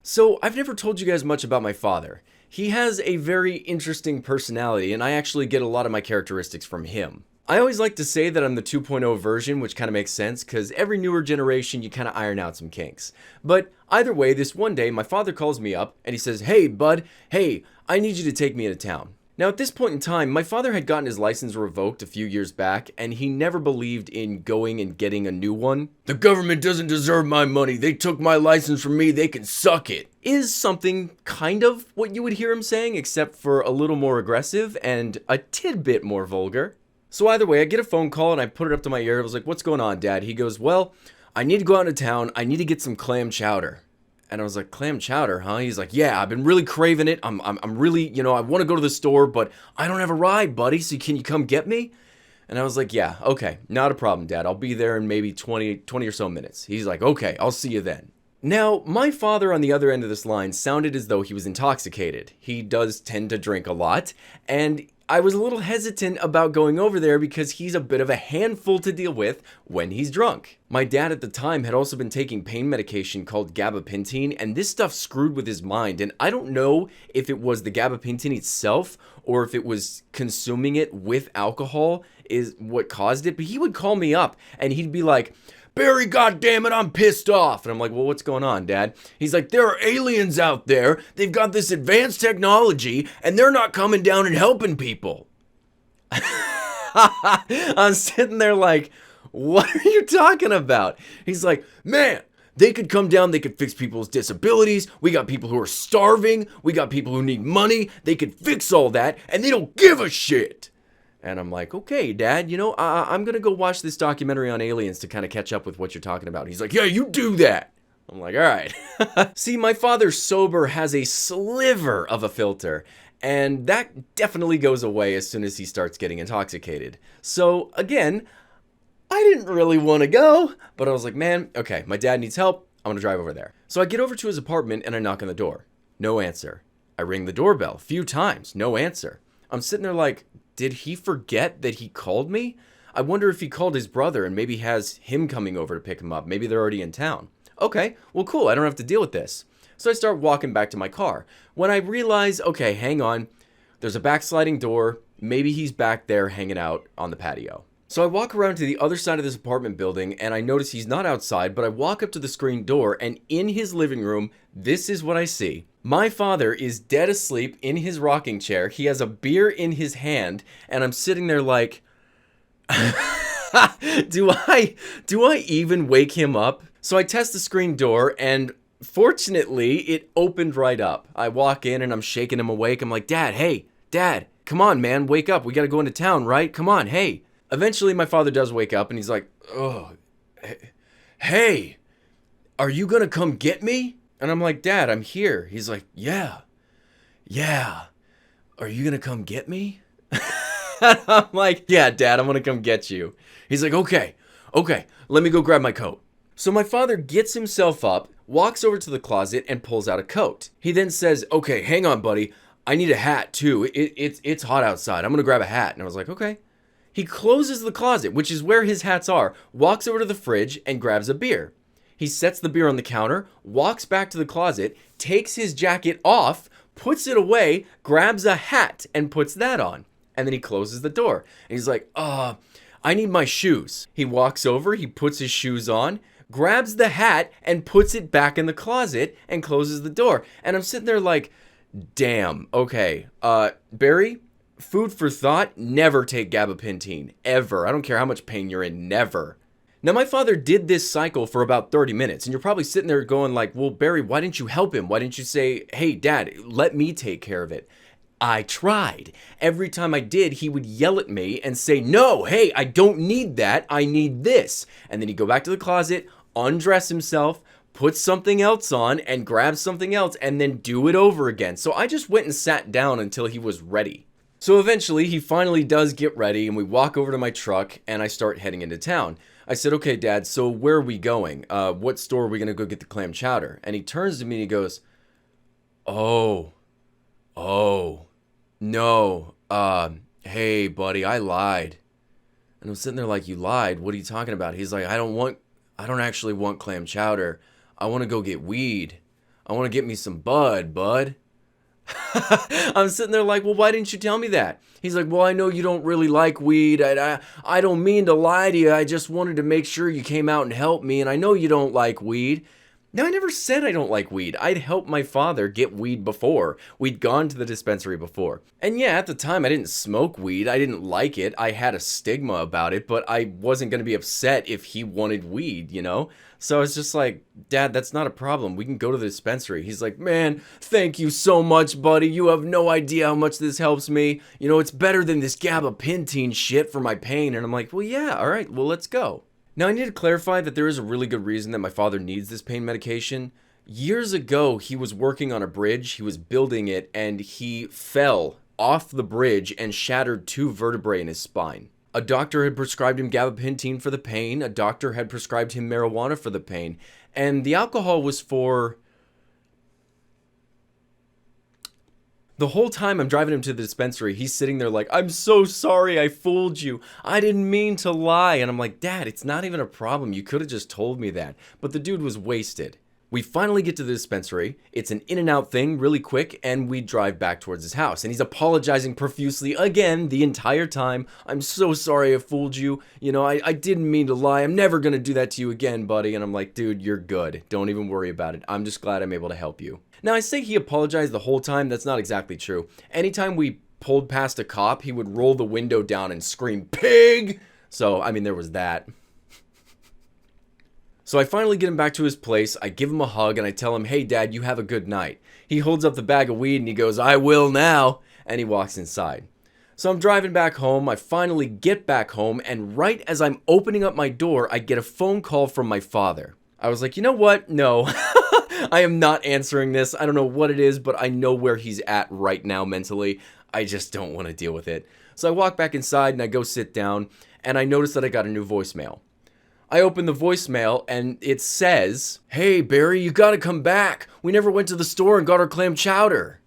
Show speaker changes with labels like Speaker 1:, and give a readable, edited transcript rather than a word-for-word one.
Speaker 1: So, I've never told you guys much about my father. He has a very interesting personality, and I actually get a lot of my characteristics from him. I always like to say that I'm the 2.0 version, which kind of makes sense, because every newer generation you kind of iron out some kinks. But either way, this one day, my father calls me up, and he says, "Hey, bud, hey, I need you to take me into town." Now, at this point in time, my father had gotten his license revoked a few years back, and he never believed in going and getting a new one. "The government doesn't deserve my money. They took my license from me. They can suck it." Is something kind of what you would hear him saying, except for a little more aggressive and a tidbit more vulgar. So either way, I get a phone call and I put it up to my ear. I was like, "What's going on, Dad?" He goes, "Well, I need to go out into town. I need to get some clam chowder." And I was like, "Clam chowder, huh?" He's like, "Yeah, I've been really craving it. I'm really, I want to go to the store, but I don't have a ride, buddy. So can you come get me?" And I was like, "Yeah, okay, not a problem, Dad. I'll be there in maybe 20 or so minutes." He's like, "Okay, I'll see you then." Now, my father on the other end of this line sounded as though he was intoxicated. He does tend to drink a lot, and I was a little hesitant about going over there because he's a bit of a handful to deal with when he's drunk. My dad at the time had also been taking pain medication called Gabapentin, and this stuff screwed with his mind, and I don't know if it was the Gabapentin itself or if it was consuming it with alcohol is what caused it, but he would call me up and he'd be like, "Barry, goddammit, I'm pissed off." And I'm like, "Well, what's going on, Dad?" He's like, "There are aliens out there. They've got this advanced technology, and they're not coming down and helping people." I'm sitting there like, "What are you talking about?" He's like, "Man, they could come down, they could fix people's disabilities. We got people who are starving. We got people who need money. They could fix all that, and they don't give a shit." And I'm like, "Okay, Dad, I'm going to go watch this documentary on aliens to kind of catch up with what you're talking about." He's like, "Yeah, you do that." I'm like, "All right." See, my father sober has a sliver of a filter, and that definitely goes away as soon as he starts getting intoxicated. So, again, I didn't really want to go, but I was like, "Man, okay, my dad needs help. I'm going to drive over there." So I get over to his apartment and I knock on the door. No answer. I ring the doorbell a few times. No answer. I'm sitting there like, did he forget that he called me? I wonder if he called his brother and maybe has him coming over to pick him up. Maybe they're already in town. Okay, well, cool. I don't have to deal with this. So I start walking back to my car. When I realize, okay, hang on, there's a backsliding door. Maybe he's back there hanging out on the patio. So I walk around to the other side of this apartment building and I notice he's not outside, but I walk up to the screen door and in his living room, this is what I see. My father is dead asleep in his rocking chair. He has a beer in his hand and I'm sitting there like, do I even wake him up? So I test the screen door and fortunately it opened right up. I walk in and I'm shaking him awake. I'm like, "Dad, hey, Dad, come on, man, wake up. We got to go into town, right? Come on, hey." Eventually, my father does wake up, and he's like, "Oh, hey, are you gonna come get me?" And I'm like, "Dad, I'm here." He's like, yeah, are you gonna come get me?" And I'm like, "Yeah, Dad, I'm gonna come get you." He's like, okay, let me go grab my coat." So my father gets himself up, walks over to the closet, and pulls out a coat. He then says, "Okay, hang on, buddy. I need a hat, too. It's hot outside. I'm gonna grab a hat." And I was like, "Okay." He closes the closet, which is where his hats are, walks over to the fridge, and grabs a beer. He sets the beer on the counter, walks back to the closet, takes his jacket off, puts it away, grabs a hat, and puts that on. And then he closes the door. And he's like, I need my shoes." He walks over, he puts his shoes on, grabs the hat, and puts it back in the closet, and closes the door. And I'm sitting there like, damn, okay, Barry, food for thought, never take gabapentin, ever. I don't care how much pain you're in, never. Now, my father did this cycle for about 30 minutes, and you're probably sitting there going like, "Well, Barry, why didn't you help him? Why didn't you say, 'Hey, Dad, let me take care of it'?" I tried. Every time I did, he would yell at me and say, "No, hey, I don't need that, I need this." And then he'd go back to the closet, undress himself, put something else on, and grab something else, and then do it over again. So I just went and sat down until he was ready. So eventually, he finally does get ready, and we walk over to my truck, and I start heading into town. I said, "Okay, Dad, so where are we going? What store are we going to go get the clam chowder?" And he turns to me and he goes, Oh, no, hey, buddy, I lied." And I'm sitting there like, "You lied? What are you talking about?" He's like, I don't actually want clam chowder. I want to go get weed." I want to get me some bud. I'm sitting there like, well, why didn't you tell me that? He's like, well, I know you don't really like weed. I don't mean to lie to you. I just wanted to make sure you came out and helped me. And I know you don't like weed. Now, I never said I don't like weed. I'd helped my father get weed before. We'd gone to the dispensary before. And yeah, at the time, I didn't smoke weed. I didn't like it. I had a stigma about it, but I wasn't going to be upset if he wanted weed, you know? So it's just like, Dad, that's not a problem. We can go to the dispensary. He's like, man, thank you so much, buddy. You have no idea how much this helps me. You know, it's better than this Gabapentin shit for my pain. And I'm like, well, yeah, all right, well, let's go. Now, I need to clarify that there is a really good reason that my father needs this pain medication. Years ago, he was working on a bridge, he was building it, and he fell off the bridge and shattered 2 vertebrae in his spine. A doctor had prescribed him gabapentin for the pain, a doctor had prescribed him marijuana for the pain, and the alcohol was for... The whole time I'm driving him to the dispensary, he's sitting there like, I'm so sorry I fooled you. I didn't mean to lie. And I'm like, Dad, it's not even a problem. You could have just told me that. But the dude was wasted. We finally get to the dispensary. It's an in and out thing really quick, and we drive back towards his house. And he's apologizing profusely again the entire time. I'm so sorry I fooled you. You know, I didn't mean to lie. I'm never going to do that to you again, buddy. And I'm like, dude, you're good. Don't even worry about it. I'm just glad I'm able to help you. Now, I say he apologized the whole time. That's not exactly true. Anytime we pulled past a cop, he would roll the window down and scream, pig! So, I mean, there was that. So I finally get him back to his place, I give him a hug, and I tell him, hey, Dad, you have a good night. He holds up the bag of weed and he goes, I will now, and he walks inside. So I'm driving back home, I finally get back home, and right as I'm opening up my door, I get a phone call from my father. I was like, you know what? No, I am not answering this. I don't know what it is, but I know where he's at right now mentally. I just don't want to deal with it. So I walk back inside and I go sit down, and I notice that I got a new voicemail. I open the voicemail and it says, hey, Barry, you gotta come back. We never went to the store and got our clam chowder.